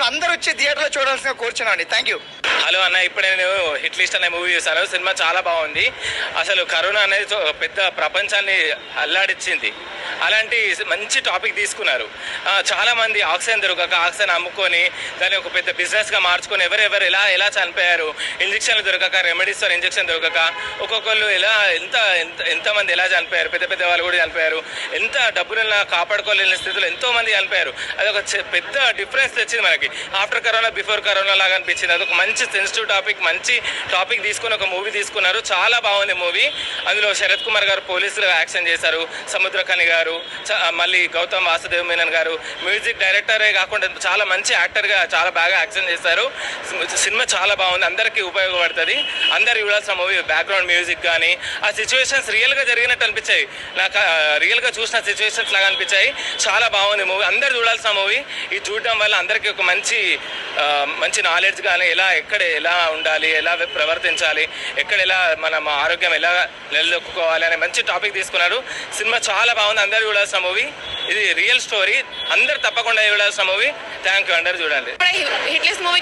అందరూ వచ్చి థియేటర్లో చూడాల్సిన కోరుచున్నాను. Thank you. హలో అన్న, ఇప్పుడే నేను హిట్ లిస్ట్ అనే మూవీ చూసాను. సినిమా చాలా బాగుంది. అసలు కరోనా అనేది పెద్ద ప్రపంచాన్ని అల్లాడిచ్చింది. అలాంటి మంచి టాపిక్ తీసుకున్నారు. చాలా మంది ఆక్సిజన్ దొరకక ఆక్సిజన్ అమ్ముకొని దాన్ని ఒక పెద్ద బిజినెస్గా మార్చుకొని ఎవరెవరు ఎలా చనిపోయారు, ఇంజక్షన్లు దొరకక, రెమెడీస్ ఇంజక్షన్ దొరకక ఒక్కొక్కళ్ళు ఎంతమంది ఎలా చనిపోయారు, పెద్ద వాళ్ళు కూడా చనిపోయారు. ఎంత డబ్బులను కాపాడుకోలేని స్థితిలో ఎంతో మంది చనిపోయారు. అది ఒక పెద్ద డిఫరెన్స్ తెచ్చింది మనకి. ఆఫ్టర్ కరోనా బిఫోర్ కరోనా లాగా అనిపించింది. అదొక మంచి సెన్సిటివ్ టాపిక్, మంచి టాపిక్ తీసుకొని ఒక మూవీ తీసుకున్నారు. చాలా బాగుంది మూవీ. అందులో శరత్ కుమార్ గారు పోలీసులు యాక్షన్ చేశారు, సముద్రఖని గారు, మళ్ళీ గౌతమ్ వాసుదేవ్ మేనన్ గారు మ్యూజిక్ డైరెక్టరే కాకుండా చాలా మంచి యాక్టర్గా చాలా బాగా యాక్షన్ చేశారు. సినిమా చాలా బాగుంది, అందరికీ ఉపయోగపడుతుంది. అందరు చూడాల్సిన మూవీ. బ్యాక్గ్రౌండ్ మ్యూజిక్ కానీ ఆ సిచ్యువేషన్స్ రియల్గా జరిగినట్టు అనిపించాయి. నాకు రియల్గా చూసిన సిచ్యువేషన్స్ లాగా అనిపించాయి. చాలా బాగుంది మూవీ, అందరు చూడాల్సిన మూవీ. ఇది చూడడం వల్ల అందరికీ ఒక మంచి నాలెడ్జ్ కానీ ఎక్కడ ఎలా ఉండాలి, ఎలా ప్రవర్తించాలి, ఎలా మనం ఆరోగ్యం ఎలా నిలదొక్కుకోవాలి అనే మంచి టాపిక్ తీసుకున్నారు. సినిమా చాలా బాగుంది, అందరు చూడాల్సిన మూవీ. ఇది రియల్ స్టోరీ, అందరు తప్పకుండా చూడాల్సిన మూవీ. థ్యాంక్ యూ, అందరు చూడండి. Hit list movie